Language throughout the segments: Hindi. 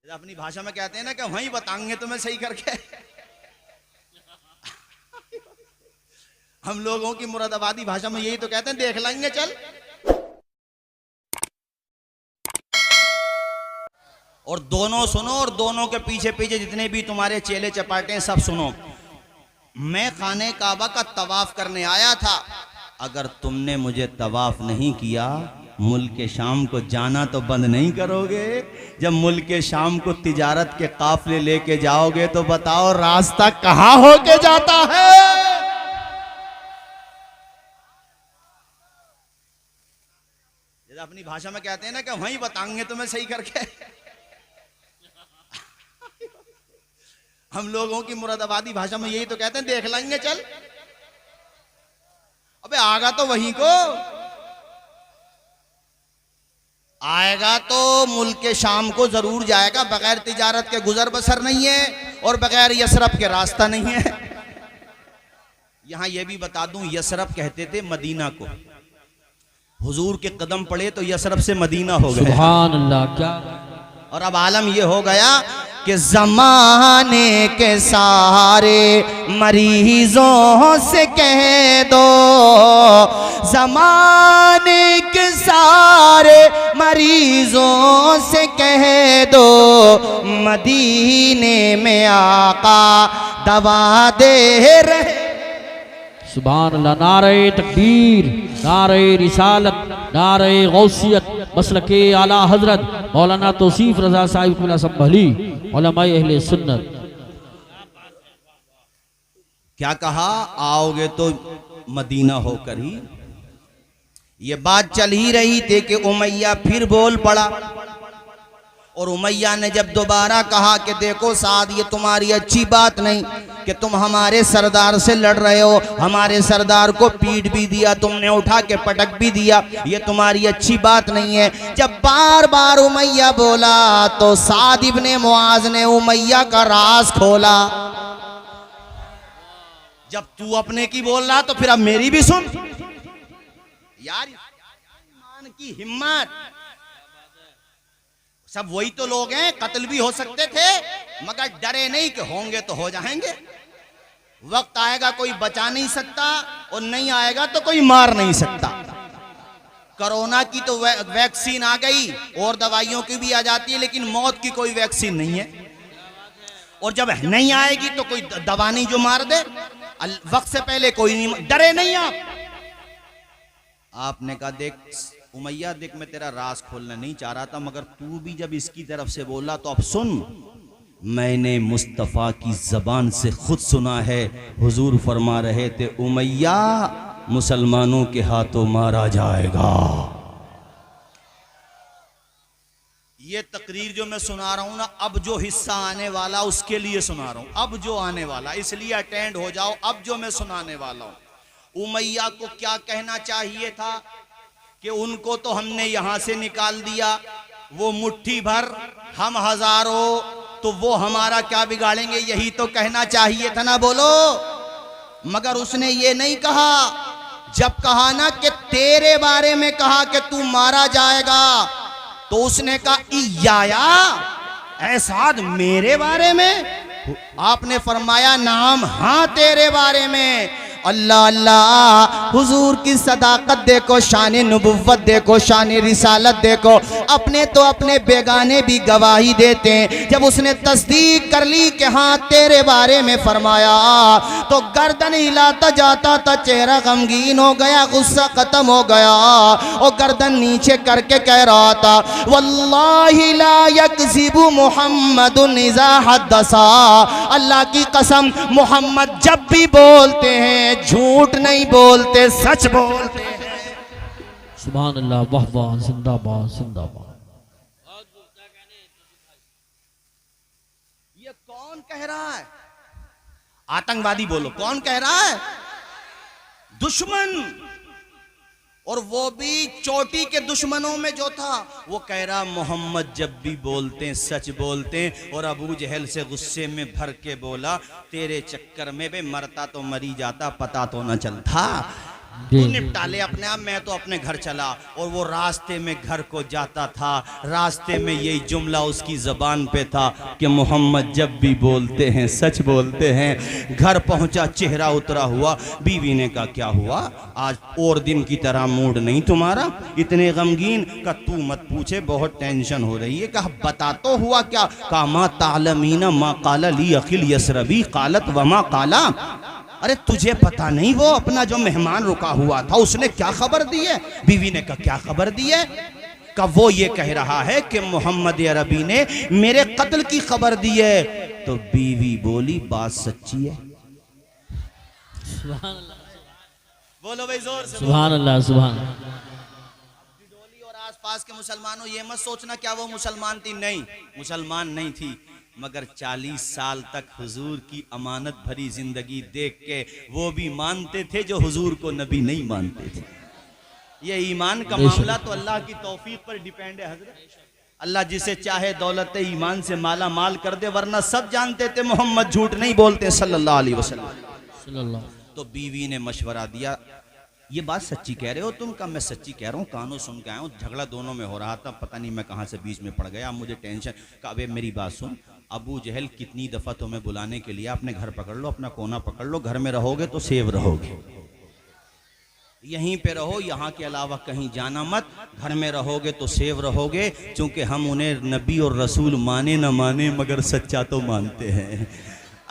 अपनी भाषा में कहते हैं ना कि वहीं बताएंगे तुम्हें सही करके। हम लोगों की मुरादाबादी भाषा में यही तो कहते हैं, देख लेंगे चल। और दोनों सुनो, और दोनों के पीछे पीछे जितने भी तुम्हारे चेले चपाटे हैं सब सुनो। मैं खाने काबा का तवाफ करने आया था, अगर तुमने मुझे तवाफ नहीं किया, मुल्क शाम को जाना तो बंद नहीं करोगे। जब मुल्क शाम को तिजारत के काफले लेके जाओगे तो बताओ रास्ता कहां होके जाता है। अपनी भाषा में कहते हैं ना कि वहीं बताएंगे तुम्हें सही करके। हम लोगों की मुरादाबादी भाषा में यही तो कहते हैं, देख लेंगे चल। अबे आगा तो वहीं को आएगा, तो मुल्क शाम को जरूर जाएगा। बगैर तिजारत के गुजर बसर नहीं है, और बगैर यसरफ के रास्ता नहीं है। यहां यह भी बता दूं, यसरफ कहते थे मदीना को। हुजूर के कदम पड़े तो यसरफ से मदीना हो गया। सुभान अल्लाह। क्या और अब आलम यह हो गया कि ज़माने के सारे मरीजों से कह दो, ज़माने के सारे मरीजों से कह दो, मदीने में आका दवा दे रहे। सुभान अल्लाह। नारे तकबीर, नारे रिसालत, नारे गौसियत, मसलके आला हजरत मौलाना तौसीफ रजा साहिब कुला संभली उलमाए अहले सुन्नत। क्या कहा, आओगे तो मदीना होकर ही। ये बात चल ही रही थी कि उमैया फिर बोल पड़ा, और उमैया ने जब दोबारा कहा कि देखो साद, ये तुम्हारी अच्छी बात नहीं कि तुम हमारे सरदार से लड़ रहे हो, हमारे सरदार को पीट भी दिया तुमने, उठा के पटक भी दिया, ये तुम्हारी अच्छी बात नहीं है। जब बार बार उमैया बोला तो साद इब्ने मुआज ने उमैया का राज खोला। जब तू अपने की बोल रहा तो फिर अब मेरी भी सुन यार। ईमान की हिम्मत, सब वही तो लोग हैं, कत्ल भी हो सकते थे मगर डरे नहीं कि होंगे तो हो जाएंगे। वक्त आएगा कोई बचा नहीं सकता, और नहीं आएगा तो कोई मार नहीं सकता। कोरोना की तो वैक्सीन आ गई, और दवाइयों की भी आ जाती है, लेकिन मौत की कोई वैक्सीन नहीं है। और जब नहीं आएगी तो कोई दवा नहीं जो मार दे। वक्त से पहले कोई नहीं, डरे नहीं आप। आपने कहा देख उमैया, देख मैं तेरा राज खोलना नहीं चाह रहा था, मगर तू भी जब इसकी तरफ से बोला तो अब सुन। मैंने मुस्तफ़ा की ज़बान से खुद सुना है, हुजूर फरमा रहे थे उमैया मुसलमानों के हाथों मारा जाएगा। ये तकरीर जो मैं सुना रहा हूं ना, अब जो हिस्सा आने वाला उसके लिए सुना रहा हूं। अब जो आने वाला, इसलिए अटेंड हो जाओ। अब जो मैं सुनाने वाला हूं, उमैया को क्या कहना चाहिए था कि उनको तो हमने यहां से निकाल दिया, वो मुट्ठी भर हम हजारों, तो वो हमारा क्या बिगाड़ेंगे, यही तो कहना चाहिए था ना। बोलो। मगर उसने ये नहीं कहा। जब कहा ना कि तेरे बारे में कहा कि तू मारा जाएगा, तो उसने कहा इयाया, ऐसा मेरे बारे में। आपने फरमाया नाम, हाँ तेरे बारे में। अल्लाह अल्लाह, हुजूर की सदाकत देखो, शान नबुव्वत देखो, शान रिसालत देखो। अपने तो अपने बेगाने भी गवाही देते हैं। जब उसने तस्दीक कर ली कि हाँ तेरे बारे में फरमाया, तो गर्दन हिलाता जाता था, चेहरा गमगीन हो गया, गुस्सा खत्म हो गया, और गर्दन नीचे करके कह रहा था वल्लाहि ला यकज़िबु मुहम्मदुन इज़ा हद्दसा। अल्लाह की कसम, मोहम्मद जब भी बोलते हैं झूठ नहीं बोलते, सच बोलते हैं। सुभान अल्लाह। वाह वाह, जिंदाबाद जिंदाबाद। ये कौन कह रहा है? आतंकवादी बोलो, कौन कह रहा है? दुश्मन। और वो भी चोटी के दुश्मनों में जो था, वो कह रहा मोहम्मद जब भी बोलते हैं सच बोलते हैं। और अबू जहल से गुस्से में भर के बोला तेरे चक्कर में बे मरता तो मरी जाता, पता तो न चलता। तू जी। निपटा ले अपने आप, मैं तो अपने घर चला। और वो रास्ते में घर को जाता था, रास्ते में यही जुमला उसकी ज़बान पे था कि मोहम्मद जब भी बोलते हैं सच बोलते हैं। घर पहुंचा, चेहरा उतरा हुआ। बीवी ने कहा क्या हुआ आज और दिन की तरह मूड नहीं तुम्हारा, इतने गमगीन? का तू मत पूछे, बहुत टेंशन हो रही है। कहा बता तो हुआ क्या? कहा मा तालमीना मा काला ली अखिल यसरबी कालत वमा काला। अरे तुझे पता नहीं वो अपना जो मेहमान रुका हुआ था उसने क्या खबर दी है? बीवी ने कहा क्या खबर दी है? कहा वो ये कह रहा है कि मोहम्मद अरबी ने मेरे कत्ल की खबर दी है। तो बीवी बोली बात सच्ची है? बोलो भाई जोर से। सुभान अल्लाह सुभान। डोली और आसपास के मुसलमानों ये मत सोचना क्या वो मुसलमान थी, नहीं मुसलमान नहीं थी, मगर 40 साल तक हुजूर की अमानत भरी जिंदगी देख के वो भी मानते थे जो हुजूर को नबी नहीं मानते थे। ये ईमान का मामला तो अल्लाह की तौफीक पर डिपेंड है हजरत। अल्लाह जिसे चाहे दौलत ईमान से माला माल कर दे, वरना सब जानते थे मोहम्मद झूठ नहीं बोलते सल्लल्लाहु अलैहि वसल्लम। तो बीवी ने मशवरा दिया, ये बात सच्ची कह रहे हो तुम? का मैं सच्ची कह रहा हूँ, कानों सुन के आया हूँ। झगड़ा दोनों में हो रहा था, पता नहीं मैं कहाँ से बीच में पड़ गया, मुझे टेंशन। का अबे मेरी बात सुन, अबू जहल कितनी दफ़ा तुम्हें बुलाने के लिए अपने घर पकड़ लो, अपना कोना पकड़ लो, घर में रहोगे तो सेव रहोगे, यहीं पे रहो, यहाँ के अलावा कहीं जाना मत। घर में रहोगे तो सेव रहोगे, क्योंकि हम उन्हें नबी और रसूल माने न माने मगर सच्चा तो मानते हैं।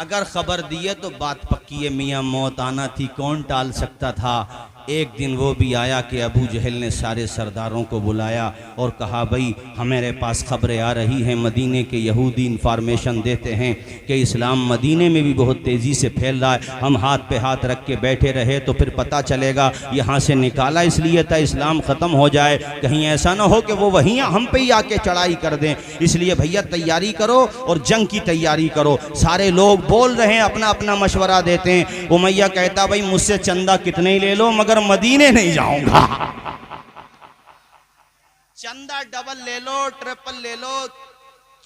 अगर खबर दिए तो बात पक्की है, मियाँ मौत आना थी, कौन टाल सकता था। एक दिन वो भी आया कि अबू जहल ने सारे सरदारों को बुलाया और कहा भाई हमारे पास खबरें आ रही हैं, मदीने के यहूदी इन्फॉर्मेशन देते हैं कि इस्लाम मदीने में भी बहुत तेज़ी से फैल रहा है। हम हाथ पे हाथ रख के बैठे रहे तो फिर पता चलेगा, यहाँ से निकाला इसलिए था इस्लाम ख़त्म हो जाए, कहीं ऐसा ना हो कि वो वहीं हम पे ही आके चढ़ाई कर दें। इसलिए भैया तैयारी करो और जंग की तैयारी करो। सारे लोग बोल रहे हैं, अपना अपना मशवरा देते हैं। उमैया कहता भाई मुझसे चंदा कितने ही ले लो मगर मदीने नहीं जाऊंगा। चंदा डबल ले लो, ट्रिपल ले लो,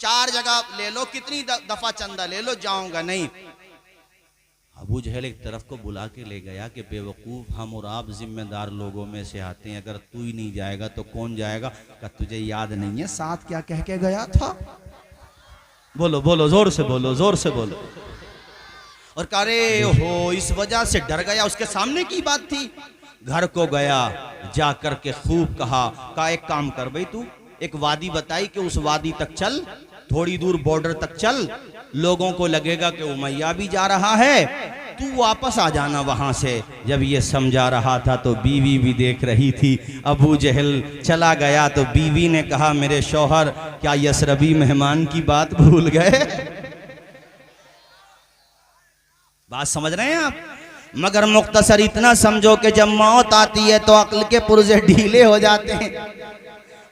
4 जगह ले लो, कितनी दफा चंदा ले लो, जाऊंगा नहीं। अबू जहल एक तरफ को बुला के ले गया कि बेवकूफ, हम और आप जिम्मेदार लोगों में से आते हैं, अगर तू ही नहीं जाएगा तो कौन जाएगा? का तुझे याद नहीं है साथ क्या कह के गया था? बोलो बोलो, जोर से बोलो, जोर से बोलो। और कह रहे हो इस वजह से डर गया, उसके सामने की बात थी। घर को गया, जा कर के खूब कहा एक काम कर भाई, तू एक वादी बताई कि उस वादी तक चल, थोड़ी दूर बॉर्डर तक चल, लोगों को लगेगा कि उमैया भी जा रहा है, तू वापस आ जाना वहां से। जब ये समझा रहा था तो बीवी भी देख रही थी। अबू जहल चला गया तो बीवी ने कहा मेरे शौहर क्या यसरबी मेहमान की बात भूल गए? बात समझ रहे हैं आप? मगर मुख्तसर इतना समझो कि जब मौत आती है तो अक्ल के पुर्जे ढीले हो जाते हैं,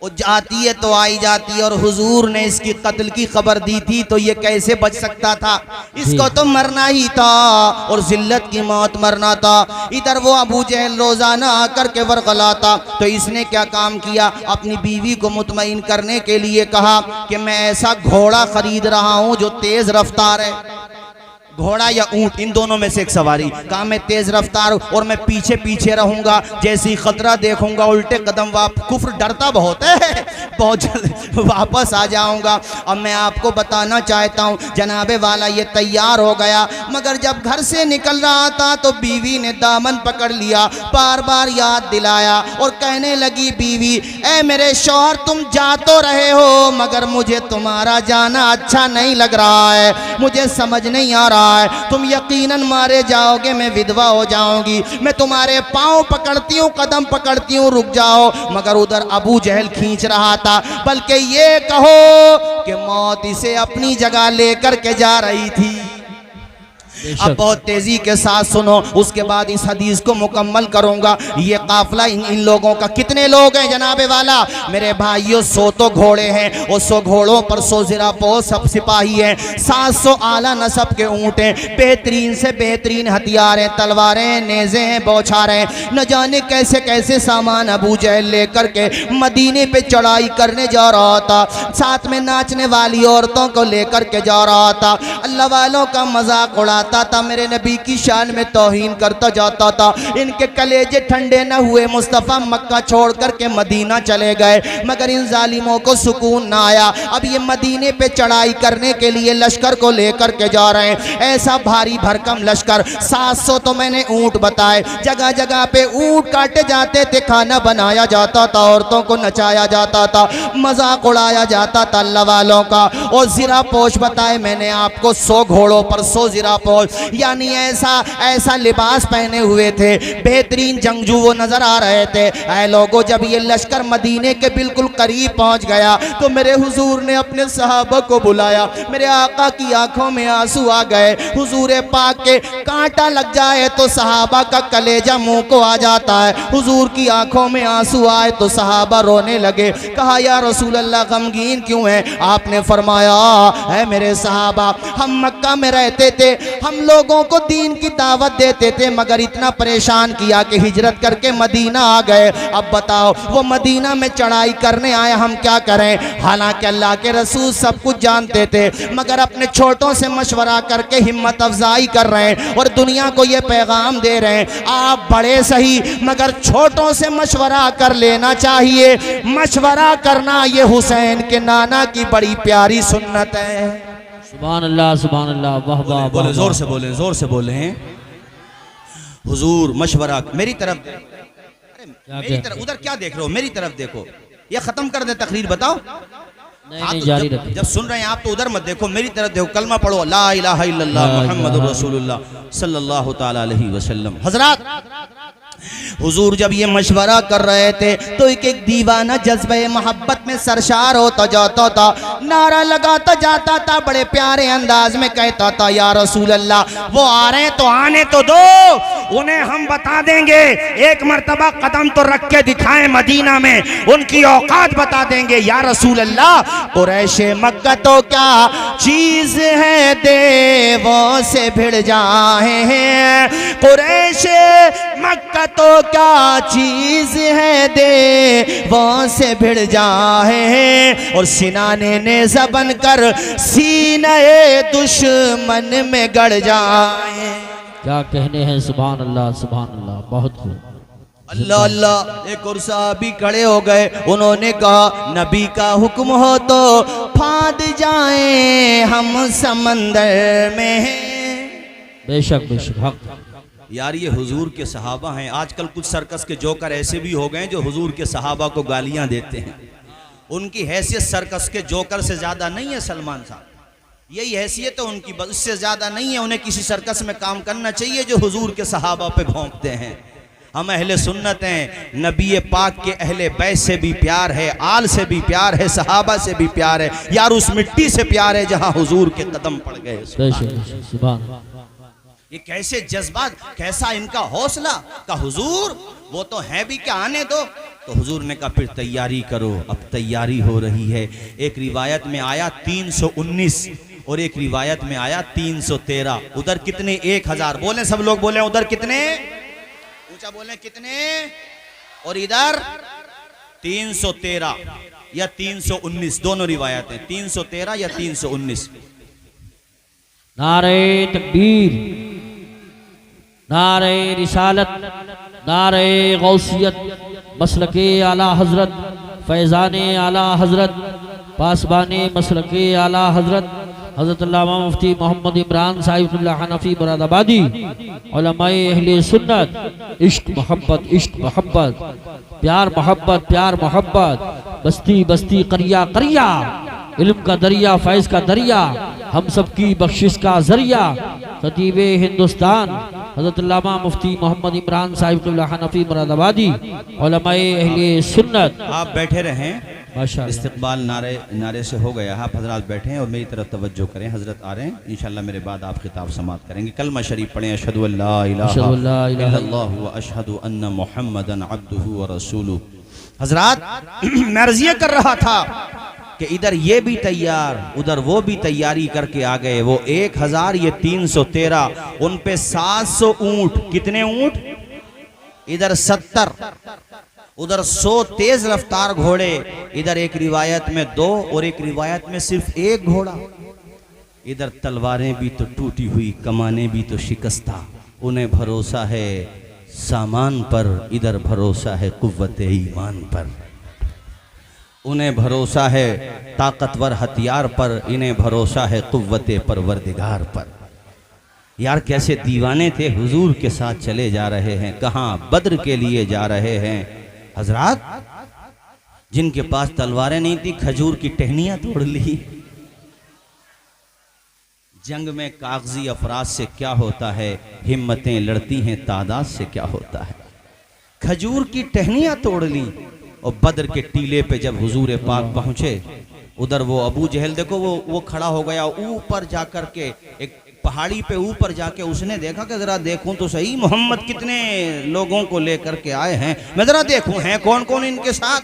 वो जाती है तो आई जाती है। और हुजूर ने इसकी कत्ल की खबर दी थी तो ये कैसे बच सकता था? इसको तो मरना ही था और जिल्लत की मौत मरना था। इधर वो अबू जहल रोजाना आकर के वरगलाता, तो इसने क्या काम किया? अपनी बीवी को मुतमईन करने के लिए कहा कि मैं ऐसा घोड़ा खरीद रहा हूं जो तेज रफ्तार है, घोड़ा या ऊंट इन दोनों में से एक सवारी। कहा मैं तेज रफ्तार और मैं पीछे पीछे रहूंगा, जैसे ही खतरा देखूंगा उल्टे कदम कुफ्र डरता बहुत है, बहुत जल्द वापस आ जाऊंगा। अब मैं आपको बताना चाहता हूं, जनाबे वाला ये तैयार हो गया, मगर जब घर से निकल रहा था तो बीवी ने दामन पकड़ लिया, बार बार याद दिलाया और कहने लगी बीवी, ए मेरे शौहर तुम जा तो रहे हो मगर मुझे तुम्हारा जाना अच्छा नहीं लग रहा है, मुझे समझ नहीं आ रहा है, तुम यकीनन मारे जाओगे, मैं विधवा हो जाऊंगी, मैं तुम्हारे पांव पकड़ती हूँ, कदम पकड़ती हूँ, रुक जाओ। मगर उधर अबू जहल खींच रहा था, बल्कि ये कहो कि मौत इसे अपनी जगह लेकर के जा रही थी। अब बहुत तेजी के साथ सुनो, उसके बाद इस हदीस को मुकम्मल करूंगा। ये काफिला इन लोगों का कितने लोग हैं जनाबे वाला? मेरे भाइयों 100 तो घोड़े हैं, और 100 घोड़ों पर 100 ज़िरापोश सब सिपाही हैं, 700 आला नस्ब के ऊँट हैं, बेहतरीन से बेहतरीन हथियार हैं, तलवारें, नेज़े हैं, बौछारें, न जाने कैसे कैसे सामान अबू जहल लेकर के मदीने पे चढ़ाई करने जा रहा था। साथ में नाचने वाली औरतों को लेकर के जा रहा था, अल्लाह वालों का मजाक उड़ाता उड़ाता था, मेरे नबी की शान में तौहीन करता जाता था। इनके कलेजे ठंडे न हुए, मुस्तफ़ा मक्का छोड़ करके मदीना चले गए, मगर इन जालिमों को सुकून ना आया। अब ये मदीने पे चढ़ाई करने के लिए लश्कर को लेकर के जा रहे हैं, ऐसा भारी भरकम लश्कर, 700 तो मैंने ऊंट बताए, जगह जगह पे ऊंट काटे जाते थे, खाना बनाया जाता था, औरतों को नचाया जाता था, मजाक उड़ाया जाता था अल्लाह वालों का। और ज़िरा पोश बताए मैंने आपको, 100 घोड़ों पर 100 ज़िरा पोश, यानी ऐसा लिबास पहने हुए थे, बेहतरीन जंगजू वो नजर आ रहे थे। ऐ लोगों, जब ये लश्कर मदीने के बिल्कुल करीब पहुंच गया तो मेरे हुजूर ने अपने सहाबा को बुलाया। मेरे आका की आंखों में आंसू आ गए। हुजूर पाक के कांटा लग जाए तो सहाबा का कलेजा मुंह को आ जाता है। हुजूर की आंखों में आंसू आए तो सहाबा रोने लगे। कहा या रसूल अल्लाह गमगीन क्यों है? आपने फरमाया है मेरे सहाबा, हम मक्का में रहते थे, हम लोगों को दीन की दावत देते थे, मगर इतना परेशान किया कि हिजरत करके मदीना आ गए। अब बताओ वो मदीना में चढ़ाई करने आए, हम क्या करें? हालांकि अल्लाह के रसूल सब कुछ जानते थे, मगर अपने छोटों से मशवरा करके हिम्मत अफजाई कर रहे हैं और दुनिया को ये पैगाम दे रहे हैं, आप बड़े सही मगर छोटों से मशवरा कर लेना चाहिए। मशवरा करना ये हुसैन के नाना की बड़ी प्यारी सुन्नत है। सुभान अल्लाह, सुभान अल्लाह, वाह वाह, बोले जोर से बोले, जोर से बोले। हुजूर मशवरा मेरी तरफ, मेरी तरफ, उधर क्या देख रहे हो? मेरी तरफ देखो। ये खत्म कर दे तकरीर, बताओ। नहीं, जारी रखें। जब सुन रहे हैं आप तो उधर मत देखो, मेरी तरफ देखो। कलमा पढ़ो, ला इलाहा इल्लल्लाह मुहम्मदुर रसूलुल्लाह सल्लल्लाहु ताला अलैहि वसल्लम। हजरात, हुजूर जब ये मशवरा कर रहे थे तो एक दीवाना जज्बे मोहब्बत में सरशार होता जाता था, नारा लगाता जाता था, बड़े प्यारे अंदाज में कहता था, या रसूल अल्लाह, वो आ रहे हैं तो आने तो दो, उन्हें हम बता देंगे, एक मर्तबा कदम तो रख के दिखाएं मदीना में, उनकी औकात बता देंगे। या रसूल अल्लाह, कुरैश मक्का तो क्या चीज है, देवों से भिड़ जाए हैं, कुरैश मक्का तो क्या चीज है, देवों से भिड़ जाए हैं, और सिनाने ने ज़बन कर सीने दुश्मन में गड़ जाए। क्या कहने हैं, सुभान अल्लाह, सुभान अल्लाह, बहुत खूब। अल्लाह अल्लाह। एक और साहबी खड़े हो गए, उन्होंने कहा नबी का हुक्म हो तो फांद जाएं हम समंदर में। बेशक बेशक, हक। यार ये हुजूर के सहाबा हैं। आजकल कुछ सर्कस के जोकर ऐसे भी हो गए जो हुजूर के सहाबा को गालियां देते हैं। उनकी हैसियत सर्कस के जोकर से ज्यादा नहीं है सलमान साहब, यही हैसियत है उनकी, बस उससे ज्यादा नहीं है। उन्हें किसी सर्कस में काम करना चाहिए जो हुजूर के सहाबा पे भौंकते हैं। हम अहले सुन्नत हैं, नबी पाक के अहले बैत से भी प्यार है, आल से भी प्यार है, सहाबा से भी प्यार है, यार उस मिट्टी से प्यार है जहां हुजूर के कदम पड़ गए। सुभान। ये कैसे जज्बात, कैसा इनका हौसला का हुजूर वो तो है भी क्या, आने दो। तो हुजूर ने कहा फिर तैयारी करो, अब तैयारी हो रही है। एक रिवायत में आया 319 और एक रिवायत में आया 313। उधर कितने? 1000। बोले सब लोग, बोले उधर कितने? ऊंचा बोले कितने? और इधर 313 या 319, दोनों रिवायतें, 313 या 319। नारे तकबीर, नारे रिसालत, नारे गौसियत, मसलके आला हजरत, फैज़ाने आला हजरत, पासबाने मसलके आला हजरत हजरत अल्लामा मुफ्ती मोहम्मद इमरान साहिबुल्लाह हनफी मुरादाबादी, उलमाए अहले सुन्नत, इश्क मोहब्बत, इश्क मोहब्बत, प्यार मोहब्बत, प्यार मोहब्बत, बस्ती बस्ती, करिया करिया, इल्म का दरिया, फैज़ का दरिया, हम सब की बख्शिश का जरिया, खतीब हिंदुस्तान हज़रत अल्लामा मुफ्ती मोहम्मद इमरान साहिबुल्लाह हनफी मुरादाबादी, उलमाए अहले सुन्नत। आप बैठे रहें, इस्तिक़बाल नारे से हो गया। आप हजरात बैठें और मेरी तरफ तवज्जो करें। हजरत आ रहे हैं, इंशाल्लाह मेरे बाद आप खिताब समात करेंगे। कलमा शरीफ पढ़ें, अशहदु अल्ला इलाहा इल्लल्लाह व अशहदु अन्ना मुहम्मदन अब्दुहु व रसूलुहु। हजरात मैं अर्ज़िया कर रहा था कि इधर ये भी तैयार, उधर वो भी तैयारी करके आ गए। वो 1000, ये 313, उन पे 700 ऊंट। कितने ऊंट? इधर 70, उधर 100 तेज रफ्तार घोड़े। इधर एक रिवायत में 2 और एक रिवायत में सिर्फ 1 घोड़ा। इधर तलवारें भी तो टूटी हुई, कमाने भी तो शिकस्ता। उन्हें भरोसा है सामान पर, इधर भरोसा है कुव्वत ईमान पर। उन्हें भरोसा है ताकतवर हथियार पर, इन्हें भरोसा है कुव्वत परवरदिगार पर। यार कैसे दीवाने थे, हुजूर के साथ चले जा रहे हैं, कहाँ बद्र के लिए जा रहे हैं। हजरात जिनके पास तलवारें नहीं थी, खजूर की टहनियां तोड़ ली। जंग में कागजी अफराद से क्या होता है, हिम्मतें लड़ती हैं तादाद से क्या होता है। खजूर की टहनियां तोड़ ली। और बद्र के टीले पे जब हुजूर पाक पहुंचे, उधर वो अबू जहल देखो वो खड़ा हो गया ऊपर जाकर के, एक पहाड़ी पे ऊपर जाके उसने देखा कि जरा देखूं तो सही मोहम्मद कितने लोगों को लेकर के आए हैं, मैं जरा देखूं हैं कौन कौन इनके साथ।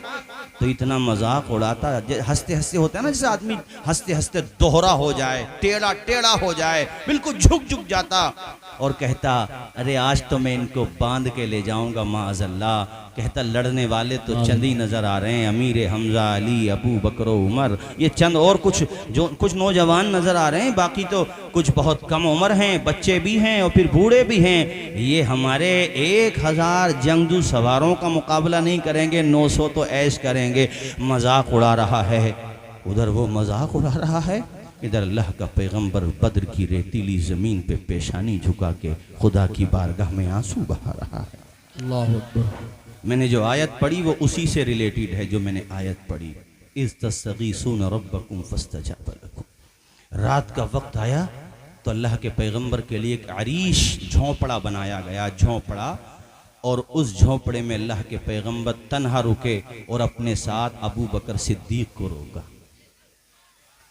तो इतना मजाक उड़ाता, हंसते हंसते होता है ना, जैसे आदमी हंसते हंसते दोहरा हो जाए, टेढ़ा टेढ़ा हो जाए, बिल्कुल झुक झुक जाता और कहता अरे आज तो मैं इनको बांध के ले जाऊंगा माअज़ल्लाह। कहता लड़ने वाले तो चंद ही नजर आ रहे हैं, अमीर हमजा, अली, अबू बकर, उमर, ये चंद और कुछ नौजवान नजर आ रहे हैं, बाकी तो कुछ बहुत कम उम्र हैं, बच्चे भी हैं और फिर बूढ़े भी हैं। ये हमारे 1000 जंगजू सवारों का मुकाबला नहीं करेंगे, 900 तो ऐश करेंगे। मजाक उड़ा रहा है, उधर वो मजाक उड़ा रहा है, इधर अल्लाह का पैगंबर बद्र की रेतीली ज़मीन पे पेशानी झुका के खुदा की बारगाह में आंसू बहा रहा है। अल्लाहु अकबर। मैंने जो आयत पढ़ी वो उसी से रिलेटेड है जो मैंने आयत पढ़ी, इज़ तस्तगीसून रब्बकुम फस्तजाब लकुम। रात का वक्त आया तो अल्लाह के पैगंबर के लिए एक अरीश झोंपड़ा बनाया गया, झोंपड़ा, और उस झोंपड़े में अल्लाह के पैगंबर तन्हा रुके और अपने साथ अबू बकर सिद्दीक को रोका।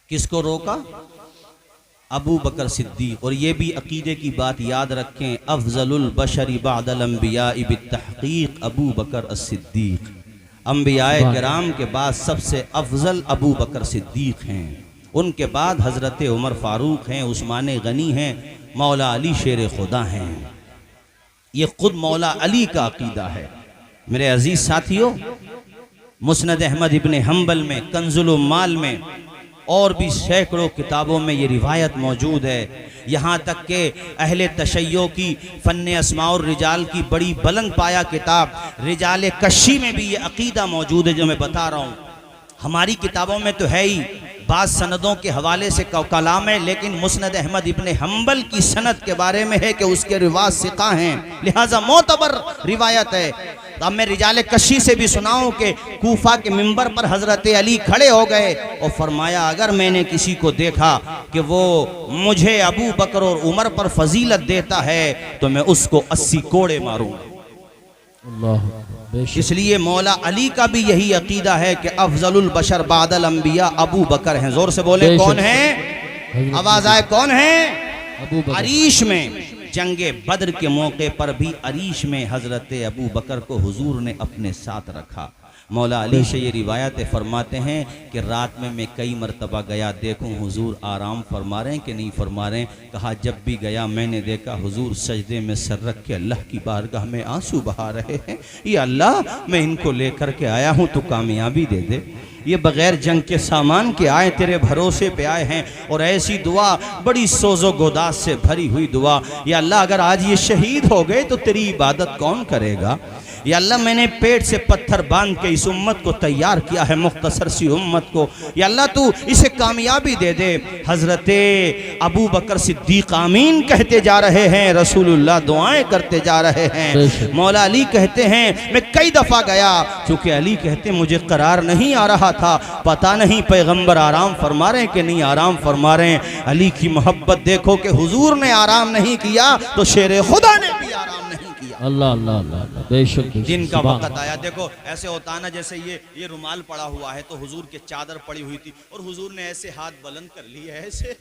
किसको रोका? अबू बकर सिद्दीक। और ये भी अकीदे की बात याद रखें, अफजलुल बशरी बअदल अंबिया बित्तहक़ीक़ अबू बकर as-सिद्दीक। अंबियाए किराम के बाद सबसे अफजल अबू बकर सिद्दीक हैं, उनके बाद हज़रत उमर फारूक हैं, उस्मान गनी हैं, मौला अली शेर खुदा हैं। ये खुद मौला अली का अकीदा है। मेरे अजीज साथियों, मुस्नद अहमद इब्ने हम्बल में, कंजुल माल में और भी सैकड़ों किताबों में ये रिवायत मौजूद है। यहाँ तक के अहले तशय्यो की फ़न्ने अस्माउर रिजाल की बड़ी बुलंद पाया किताब रिजाल कशी में भी ये अकीदा मौजूद है जो मैं बता रहा हूँ। हमारी किताबों में तो है ही, बाज़ सनदों के हवाले से कलाम है, लेकिन मुस्नद अहमद इब्ने हम्बल की सनद के बारे में है कि उसके रिवाज सिका हैं, लिहाजा मोतबर रिवायत है। तो अब मैं रिजाल कशी से भी सुनाऊं कि कूफा के मिंबर पर हजरत अली खड़े हो गए और फरमाया अगर मैंने किसी को देखा कि वो मुझे अबू बकर और उमर पर फजीलत देता है तो मैं उसको 80 कोड़े मारूंगा। इसलिए मौला अली का भी यही अकीदा है कि अफजलुल बशर बादल अंबिया अबू बकर हैं। जोर से बोले कौन है? आवाज आए कौन है? अरीश में जंगे बद्र के मौके पर भी अरीश में हजरत अबू बकर को हुजूर ने अपने साथ रखा। मौला अली से ये रिवायत फरमाते हैं कि रात में मैं कई मरतबा गया, देखूं हुजूर आराम फरमा रहे हैं कि नहीं फरमा रहे हैं। कहा जब भी गया मैंने देखा हुजूर सजदे में सर रख के अल्लाह की बारगाह में आंसू बहा रहे हैं। ये अल्लाह मैं इनको लेकर के आया हूँ तो कामयाबी दे दे, ये बगैर जंग के सामान के आए, तेरे भरोसे पे आए हैं। और ऐसी दुआ बड़ी सोजो गोदास से भरी हुई दुआ, या अल्लाह अगर आज ये शहीद हो गए तो तेरी इबादत कौन करेगा? या अल्लाह मैंने पेट से पत्थर बांध के इस उम्मत को तैयार किया है, मुख्तसर सी उम्मत को, या अल्लाह तू इसे कामयाबी दे दे। हजरते अबू बकर सिद्दीक आमीन कहते जा रहे हैं, रसूलुल्लाह दुआएं करते जा रहे हैं। मौला अली कहते हैं मैं कई दफा गया, चूंकि अली कहते मुझे करार नहीं आ रहा था, पता नहीं पैगंबर आराम फरमा रहे हैं कि नहीं आराम फरमा रहे हैं। अली की मोहब्बत देखो कि हुजूर ने आराम नहीं किया तो शेर खुदा ने भी आराम नहीं किया। अल्लाह अल्लाह अल्लाह, बेशक। दिन का वक्त आया, देखो ऐसे होता ना जैसे ये रुमाल पड़ा हुआ है तो हुजूर के चादर पड़ी हुई थी और हुजूर ने ऐसे हाथ बुलंद कर लिए ऐसे,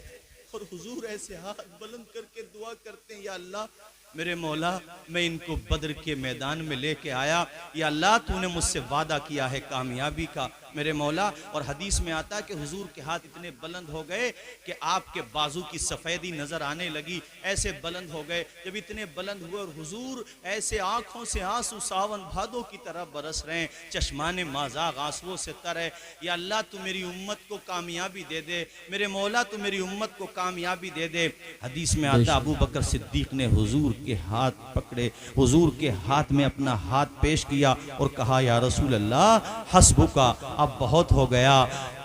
और हुजूर ऐसे हाथ बुलंद करके दुआ करते हैं, या अल्लाह मेरे मौला मैं इनको बद्र के मैदान में लेके आया, या अल्लाह तूने मुझसे वादा किया है कामयाबी का, मेरे मौला। और हदीस में आता है कि हुजूर के हाथ इतने बुलंद हो गए कि आपके बाजू की सफ़ेदी नजर आने लगी, ऐसे बुलंद हो गए। जब इतने बुलंद हुए और हुजूर ऐसे आंखों से आंसू सावन भादों की तरह बरस रहे हैं, चश्माने माजाग आंसुओं से तर है। या अल्लाह तू मेरी उम्मत को कामयाबी दे दे, मेरे मौला तू मेरी उम्मत को कामयाबी दे दे। हदीस में आता अबू बकर सिद्दीक ने हुजूर के हाथ पकड़े, हुजूर के हाथ में अपना हाथ पेश किया और कहा या रसूल अल्लाह हस्बुका, अब बहुत हो गया।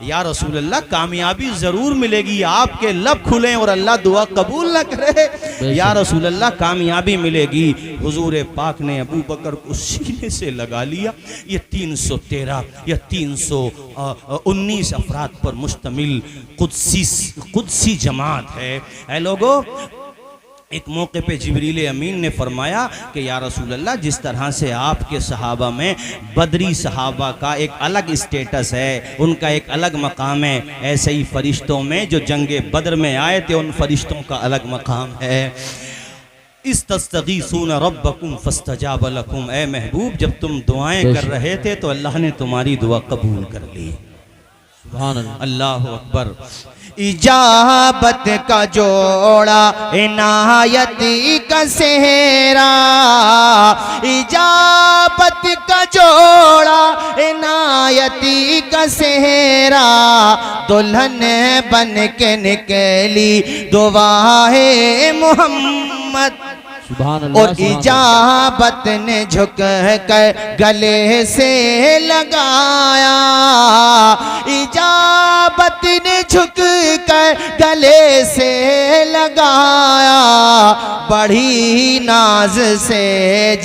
या रसूल अल्लाह कामयाबी जरूर मिलेगी, आपके लब खुले और अल्लाह दुआ कबूल न करे। या रसूल अल्लाह कामयाबी मिलेगी। हुजूर पाक ने अबू बकर को सीने से लगा लिया। ये 313 या 319 अफराद पर मुश्तमिल कुदसी जमात है। ऐ लोगों, एक मौके पे जिब्रील अमीन ने फरमाया कि या रसूल अल्लाह, जिस तरह से आपके सहाबा में बदरी सहाबा का एक अलग स्टेटस है, उनका एक अलग मकाम है, ऐसे ही फरिश्तों में जो जंगे बदर में आए थे उन फरिश्तों का अलग मकाम है। इस्तगीसून रब्बकुम फस्तजाब लकुम, ए महबूब जब तुम दुआएं कर रहे थे तो अल्लाह ने तुम्हारी दुआ कबूल कर ली। अल्लाह अकबर। इजाबत का जोड़ा इनायती का सेहरा, इजाबत का जोड़ा इनायती का सेहरा, दुल्हन बन के निकली दुआए मोहम्मद। और इजाबत ने झुक कर गले से लगाया, इजाबत ने झुक कर गले से लगाया, बड़ी नाज से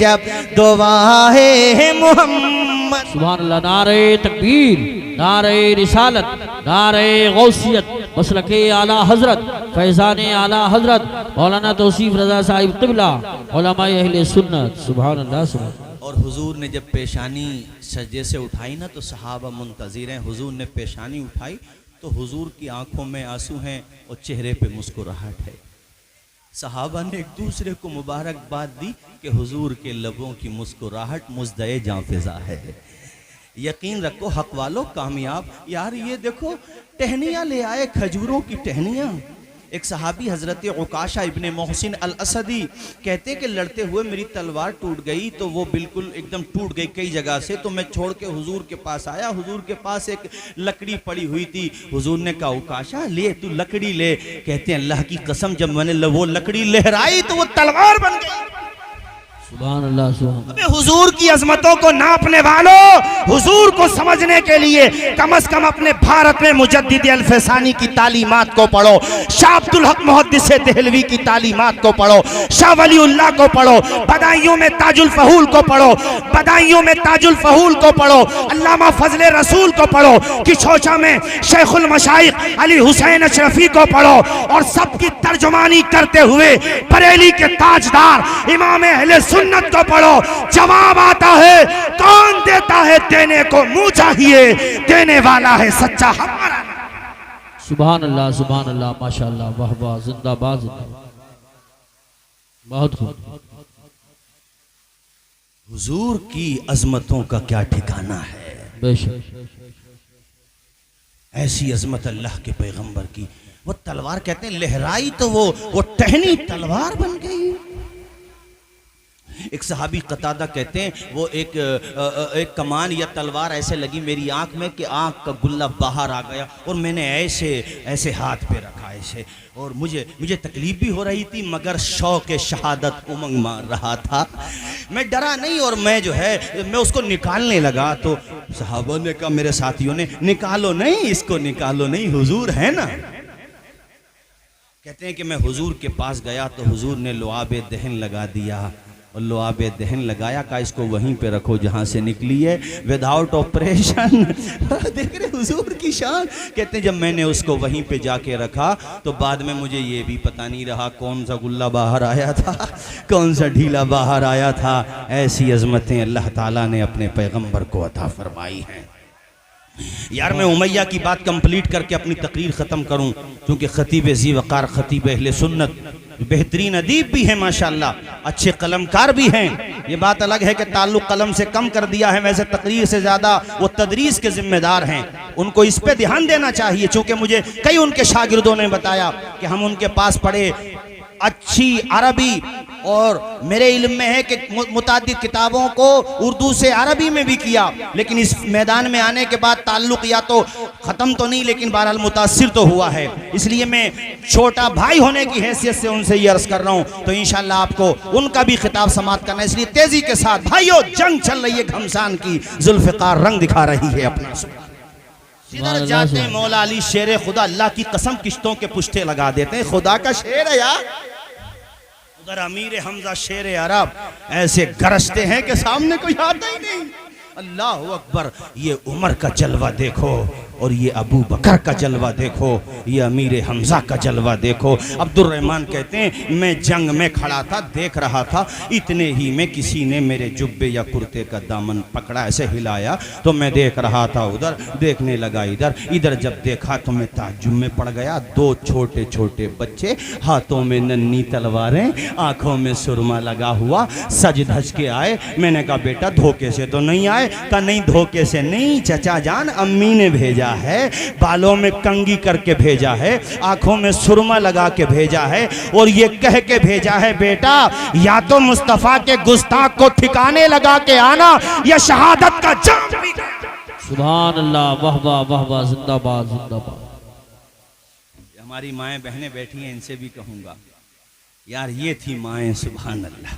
जब दुआए मोहम्मद। सुभान अल्लाह। नारे तकबीर, नारे रिसालत, नारे गौसियत, मसलके आला हजरत, फैज़ाने आला हजरत मौलाना तौसीफ रजा साहिब क़िबला, उलमाए अहले सुन्नत। सुभान अल्लाह, सुभान। और हुजूर ने जब पेशानी सजदे से उठाई ना तो सहाबा मुंतज़िर हैं। हुजूर ने पेशानी उठाई तो हुजूर की आंखों में आंसू हैं और चेहरे पे मुस्कुराहट है। सहाबा ने एक दूसरे को मुबारकबाद दी कि हुजूर के लबों की मुस्कुराहट मुज़दए जाफ़िज़ा है। यकीन रखो हक वालों कामयाब। यार ये देखो टहनियाँ ले आए, खजूरों की टहनियाँ। एक सहाबी हजरत उकाशा इब्ने मोहसिन अल असदी कहते कि लड़ते हुए मेरी तलवार टूट गई, तो वो बिल्कुल एकदम टूट गई कई जगह से, तो मैं छोड़ के हुजूर के पास आया। हुजूर के पास एक लकड़ी पड़ी हुई थी। हुजूर ने कहा उकाशा ले तू लकड़ी ले। कहते हैं अल्लाह की कसम जब मैंने वो लकड़ी लहराई तो वो तलवार बन गई। सुभान अल्लाह, सुभान। अबे हुजूर की अजमतों को नापने वालों, हुजूर को समझने के लिए कम से कम अपने भारत में मुजद्दिद अल-फसानी की तालीमात को पढ़ो, शाह अब्दुल हक मुहद्दिस देहलवी की तालीमात को पढ़ो, शाह वलीउल्लाह को पढ़ो, बदाइयों में ताजुल फहूल को पढ़ो, बदाइयों में ताजुल फहूल को पढ़ो, अल्लामा फजले रसूल को पढ़ो, किशोशा में शेखुल मशाइख अली हुसैन अशरफी को पढ़ो, और सबकी तर्जुमानी करते हुए बरेली के ताजदार इमाम अहले सुन्नत को पढ़ो। जवाब आता है कौन देता है, देने को मुंह चाहिए, देने वाला है सच्चा हमारा। सुभान अल्लाह, सुभान अल्लाह, माशाअल्लाह, वाह वाह, जिंदाबाद, जिंदाबाद। बहुत खूब। हुजूर की अजमतों का क्या ठिकाना है। बेशक ऐसी अजमत अल्लाह के पैगंबर की। वो तलवार कहते हैं लहराई तो वो टहनी तलवार बन गई। एक सहाबी कतादा कहते हैं वो एक कमान या तलवार ऐसे लगी मेरी आंख में कि आंख का गुल्ला बाहर आ गया, और मैंने ऐसे हाथ पे रखा ऐसे, और मुझे तकलीफ भी हो रही थी मगर शौक़ शहादत उमंग मार रहा था। मैं डरा नहीं और मैं उसको निकालने लगा, तो सहाबा ने कहा, मेरे साथियों ने, निकालो नहीं इसको, निकालो नहीं, हुजूर है ना। कहते हैं कि मैं हुजूर के पास गया तो हुजूर ने लुआब दहन लगा दिया, और लुआब दहन लगाया, का इसको वहीं पे रखो जहाँ से निकली है, विदाउट ऑपरेशन। देख रहे हुजूर की शान। कहते हैं जब मैंने उसको वहीं पे जाके रखा तो बाद में मुझे ये भी पता नहीं रहा कौन सा गुल्ला बाहर आया था, कौन सा ढीला बाहर आया था। ऐसी अजमतें अल्लाह ताला ने अपने पैगंबर को अता फरमाई हैं। यार मैं उमैया की बात कंप्लीट करके अपनी तकरीर ख़त्म करूं, क्योंकि खतीब ज़ी वक़ार, खतीब अहले सुन्नत, बेहतरीन अदीब भी हैं माशाअल्लाह, अच्छे कलमकार भी हैं, ये बात अलग है कि ताल्लुक कलम से कम कर दिया है, वैसे तकरीर से ज़्यादा वो तदरीस के जिम्मेदार हैं, उनको इस पे ध्यान देना चाहिए। चूँकि मुझे कई उनके शागिर्दों ने बताया कि हम उनके पास पढ़े, अच्छी अरबी, और मेरे इल्म में है कि मुतादिद किताबों को उर्दू से अरबी में भी किया, लेकिन इस मैदान में आने के बाद ताल्लुक़ या तो ख़त्म तो नहीं, लेकिन बहरहाल मुतासिर तो हुआ है। इसलिए मैं छोटा भाई होने की हैसियत से उनसे ये अर्ज़ कर रहा हूँ, तो इंशाअल्लाह आपको उनका भी खिताब समाप्त करना है। इसलिए तेज़ी के साथ भाइयों, जंग चल रही है घमसान की, जुल्फ़िकार रंग दिखा रही है अपना। जिधर जाते मौला अली शेर खुदा, अल्लाह की कसम किश्तों के पुश्ते लगा देते हैं, खुदा का शेर है यार। उधर अमीर हमजा शेर अरब ऐसे गरजते हैं कि सामने कोई आता ही नहीं। अल्लाह अकबर। ये उमर का जलवा देखो, और ये अबू बकर का जलवा देखो, ये अमीर हमजा का जलवा देखो। अब्दुल रहमान कहते हैं, मैं जंग में खड़ा था, देख रहा था, इतने ही में किसी ने मेरे जुब्बे या कुर्ते का दामन पकड़ा, ऐसे हिलाया, तो मैं देख रहा था उधर, देखने लगा इधर, इधर जब देखा तो मैं ताज्जुब में पड़ गया। दो छोटे छोटे बच्चे, हाथों में नन्ही तलवारें, आंखों में सुरमा लगा हुआ, सज धज के आए। मैंने कहा बेटा धोखे से तो नहीं आए? कहा नहीं धोखे से नहीं चचा जान, अम्मी ने भेजा है, बालों में कंगी करके भेजा है, आंखों में सुरमा लगा के भेजा है, और ये कह के भेजा है बेटा या तो मुस्तफ़ा के गुस्ताख को ठिकाने लगा के आना, या शहादत का जाम भी। सुभान अल्लाह, वाह वाह वाह वाह, जिंदाबाद जिंदाबाद। हमारी माएँ बहनें बैठी हैं, इनसे भी कहूँगा यार, ये थी माएँ, सुभान अल्लाह।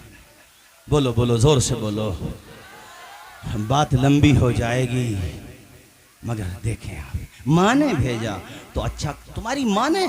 बोलो बोलो, जोर से बोलो, बात लंबी हो जाएगी, मगर देखें आप, माँ ने भेजा तो अच्छा, तुम्हारी माँ ने,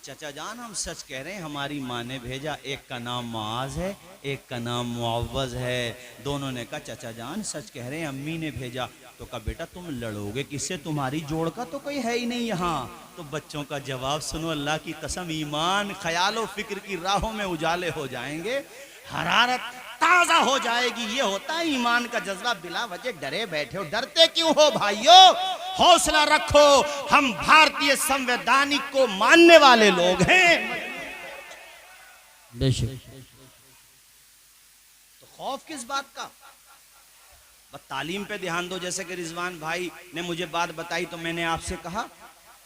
चचा जान हम सच कह रहे हैं, हमारी माँ ने भेजा। एक का नाम मुआज है, एक का नाम मुअव्वज है। दोनों ने कहा चचा जान सच कह रहे हैं, अम्मी ने भेजा। तो कहा बेटा तुम लड़ोगे किससे, तुम्हारी जोड़ का तो कोई है ही नहीं यहाँ। तो बच्चों का जवाब सुनो, अल्लाह की कसम, ईमान ख्यालो फिक्र की राहों में उजाले हो जाएंगे, हरारत ताजा हो जाएगी। ये होता है ईमान का जज्बा। बिला वजह डरे बैठे हो, डरते क्यों हो भाइयों? हौसला रखो, हम भारतीय संवैधानिक को मानने वाले लोग हैं। तो खौफ किस बात का? बस तालीम पे ध्यान दो। जैसे कि रिजवान भाई ने मुझे बात बताई तो मैंने आपसे कहा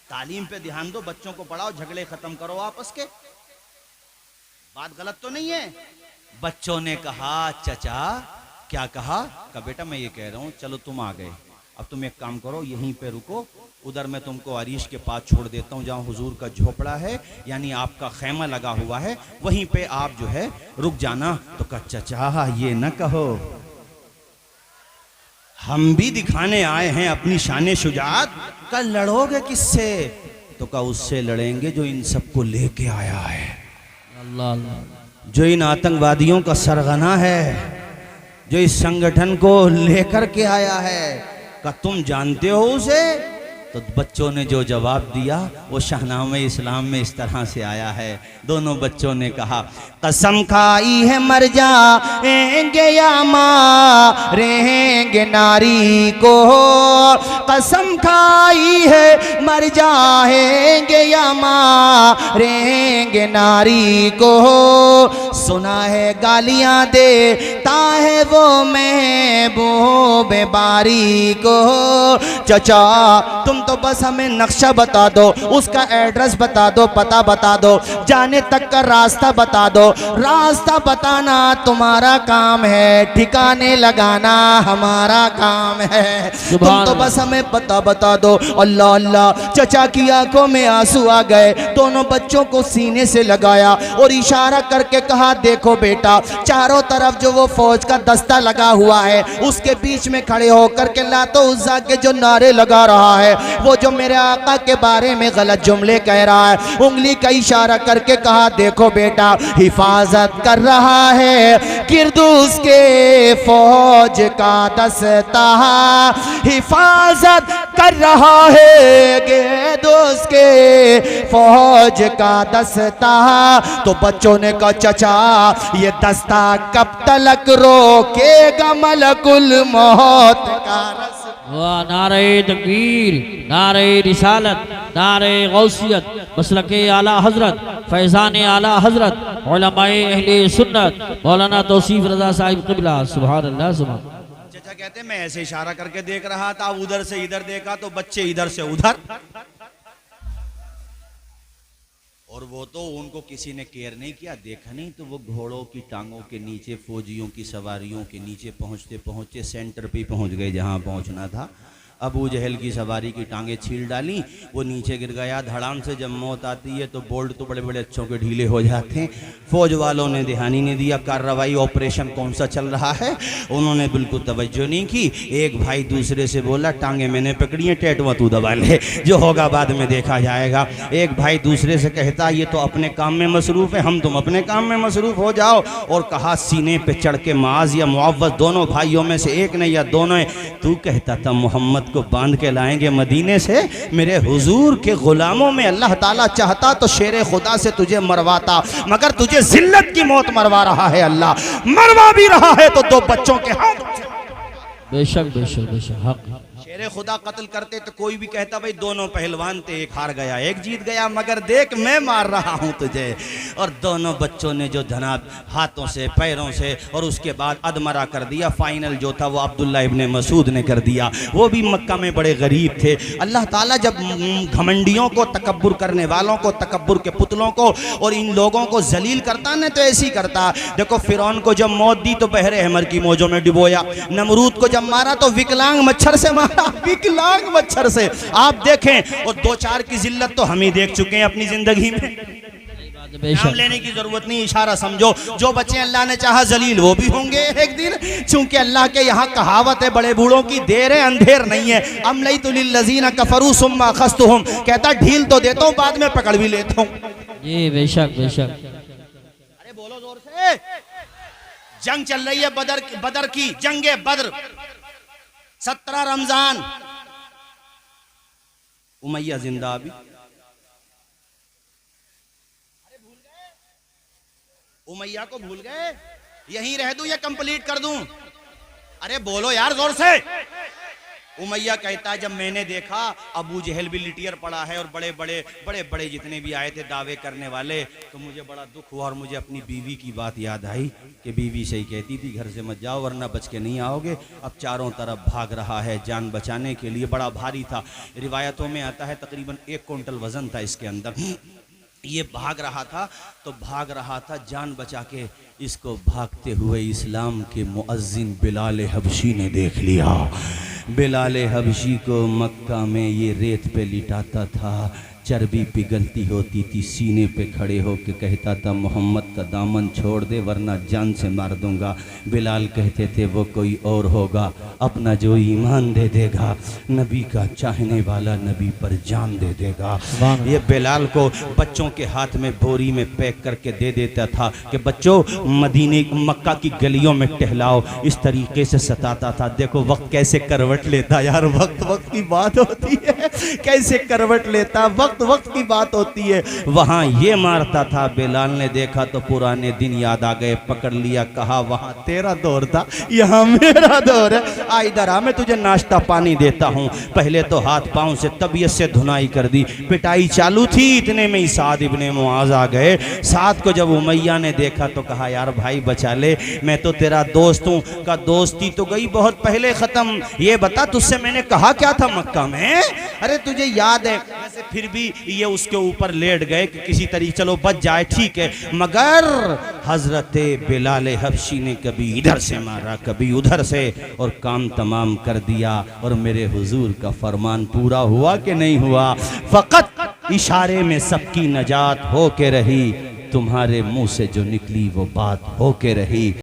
तालीम पे ध्यान दो, बच्चों को पढ़ाओ, झगड़े खत्म करो आपस के। बात गलत तो नहीं है? बच्चों ने कहा चचा क्या कहा? कहा बेटा मैं ये कह रहा हूँ, चलो तुम आ गए, अब तुम एक काम करो, यहीं पे रुको, उधर मैं तुमको अरीश के पास छोड़ देता हूँ, जहाँ हुजूर का झोपड़ा है, यानी आपका खैमा लगा हुआ है, वहीं पे आप जो है रुक जाना। तो कहा चचा ये न कहो, हम भी दिखाने आए हैं अपनी शान शुजात। कल लड़ोगे किससे? तो कहा उससे लड़ेंगे जो इन सबको लेके आया है, अल्लाह अल्लाह, जो इन आतंकवादियों का सरगना है, जो इस संगठन को लेकर के आया है। का तुम जानते हो उसे? तो बच्चों ने जो जवाब दिया वो शाहनामे इस्लाम में इस तरह से आया है। दोनों बच्चों ने कहा कसम खाई है मर जाएंगे या मारेंगे नारी को, कसम खाई है मर जाएंगे या मारेंगे नारी को, सुना है गालियां देता है वो महबूब बारी को। चचा तुम तो बस हमें नक्शा बता दो, उसका एड्रेस बता दो, पता बता दो, जाने तक का रास्ता बता दो। रास्ता बताना तुम्हारा काम है, ठिकाने लगाना हमारा काम है। तुम तो बस हमें पता बता दो। अल्लाह अल्लाह। चचा की आंखों में आंसू आ गए। दोनों बच्चों को सीने से लगाया और इशारा करके कहा देखो बेटा, चारों तरफ जो वो फौज का दस्ता लगा हुआ है उसके बीच में खड़े होकर के लातो उज़्ज़ा के जो नारे लगा रहा है, वो जो मेरे आका के बारे में गलत जुमले कह रहा है, उंगली का इशारा करके कहा देखो बेटा, हिफाजत कर रहा है किरदूस के फौज का दस्ता, हिफाजत कर रहा है किरदूस के फौज का दस्ता। तो बच्चों ने कहा चचा ये दस्ता कब तलक रोकेगा मलकुल मौत का रस। वाह, नारे तकबीर, नारे रिसालत, नारे गौसियत, मसलक आला हजरत फैज़ान आला हजरत उलमाए अहले सुन्नत मौलाना तौसीफ रजा साहिब क़िबला। सुभान अल्लाह सुभान। चाचा कहते मैं ऐसे इशारा करके देख रहा था, उधर से इधर देखा तो बच्चे इधर से उधर, और वो तो उनको किसी ने केयर नहीं किया, देखा नहीं तो वो घोड़ों की टांगों के नीचे, फौजियों की सवारियों के नीचे पहुंचते पहुंचते सेंटर पे पहुंच गए जहां पहुंचना था। अबू जहल की सवारी की टांगे छील डाली, वो नीचे गिर गया। धड़ाम से जब मौत आती है तो बोल्ट तो बड़े बड़े अच्छों के ढीले हो जाते हैं। फौज वालों ने ध्यान ही नहीं दिया, कार्रवाई ऑपरेशन कौन सा चल रहा है, उन्होंने बिल्कुल तवज्जो नहीं की। एक भाई दूसरे से बोला टांगे मैंने पकड़ी है, टैटुआ तू दबा ले, जो होगा बाद में देखा जाएगा। एक भाई दूसरे से कहता ये तो अपने काम में मसरूफ़ है, हम तुम अपने काम में मसरूफ़ हो जाओ। और कहा सीने पे चढ़ के माज या मुअव्वज़ दोनों भाइयों में से एक ने या दोनों, तू कहता था मोहम्मद को बांध के लाएंगे मदीने से, मेरे हुजूर के गुलामों में अल्लाह ताला चाहता तो शेरे खुदा से तुझे मरवाता, मगर तुझे जिल्लत की मौत मरवा रहा है अल्लाह, मरवा भी रहा है तो दो बच्चों के हाथ। बेशक बेशक बेशक हक। शेरे खुदा कत्ल करते तो कोई भी कहता भाई दोनों पहलवान थे, एक हार गया एक जीत गया, मगर देख मैं मार रहा हूं तुझे। और दोनों बच्चों ने जो जनाब हाथों से पैरों से और उसके बाद अदमरा कर दिया। फाइनल जो था वो अब्दुल्ला इब्ने मसूद ने कर दिया, वो भी मक्का में बड़े गरीब थे। अल्लाह ताला जब घमंडियों को, तकब्बुर करने वालों को, तकब्बुर के पुतलों को और इन लोगों को जलील करता न तो ऐसी करता। देखो फिरौन को जब मौत दी तो बहरे हमर की मौजों में डुबोया, नमरूद को जब मारा तो विकलांग मच्छर से मारा, विकलांग मच्छर से। आप देखें, और दो चार की जिल्लत तो हम ही देख चुके हैं अपनी जिंदगी में, नाम लेने की जरूरत नहीं, इशारा समझो। जो बच्चे अल्लाह ने चाहा जलील वो भी होंगे एक दिन, चूंकि अल्लाह के यहाँ कहावत है बड़े बूढ़ों की, देर है अंधेर नहीं है। अमलैतु लिल्लज़ीना कफरू सुम्मा अखज़्तुहुम, कहता ढील तो देता हूँ बाद में पकड़ भी लेता हूँ। जी बेशक बेशक। अरे बोलो जोर से। जंग चल रही है बदर की, जंगे बदर, 17 रमजान। उमैया जिंदा भी, उमैया को भूल गए, यहीं रह दूं या कंप्लीट कर दूं? अरे बोलो यार जोर से। उमैया कहता है जब मैंने देखा अबू जहल भी लिटियर पड़ा है और बड़े बड़े जितने भी आए थे दावे करने वाले, तो मुझे बड़ा दुख हुआ और मुझे अपनी बीवी की बात याद आई कि बीवी सही कहती थी घर से मत जाओ वरना बच के नहीं आओगे। अब चारों तरफ भाग रहा है जान बचाने के लिए, बड़ा भारी था। रिवायतों में आता है तकरीबन 1 कुंटल वजन था इसके अंदर। ये भाग रहा था तो भाग रहा था जान बचा के। इसको भागते हुए इस्लाम के मुअज्जिन बिलाल हबशी ने देख लिया। बिलाल हबशी को मक्का में ये रेत पे लिटाता था, चर्बी पिघलती होती थी, सीने पे खड़े होकर कहता था मोहम्मद का दामन छोड़ दे वरना जान से मार दूंगा। बिलाल कहते थे वो कोई और होगा, अपना जो ईमान दे देगा, नबी का चाहने वाला नबी पर जान दे देगा। ये बिलाल को बच्चों के हाथ में बोरी में पैक करके दे देता था कि बच्चों मदीने मक्का की गलियों में टहलाओ, इस तरीके से सताता था। देखो वक्त कैसे करवट लेता यार, वक्त की बात होती है, कैसे करवट लेता, वक्त की बात होती है। वहां ये मारता था। बिलाल ने देखा तो पुराने दिन याद आ गए, पकड़ लिया, कहा वहां तेरा दौर था, यहाँ मेरा दौर है, आ इधर आ, मैं तुझे नाश्ता पानी देता हूँ। पहले तो हाथ पांव से तबीयत से धुनाई कर दी, पिटाई चालू थी। इतने में ही साद इब्ने मुआज आ गए। साद को जब उमैया ने देखा तो कहा यार भाई बचा ले, मैं तो तेरा दोस्त हूँ। का दोस्ती तो गई बहुत पहले खत्म, ये बता तुझसे मैंने कहा क्या था मक्का में? अरे तुझे याद है? वैसे फिर भी ये उसके ऊपर लेट गए कि किसी तरीके चलो बच जाए, ठीक है। मगर हजरत बिलाल हबशी ने कभी इधर से मारा कभी उधर से और काम तमाम कर दिया। और मेरे हुजूर का फरमान पूरा हुआ कि नहीं हुआ? फकत इशारे में सबकी नजात हो के रही, तुम्हारे मुंह से जो निकली वो बात हो के रही।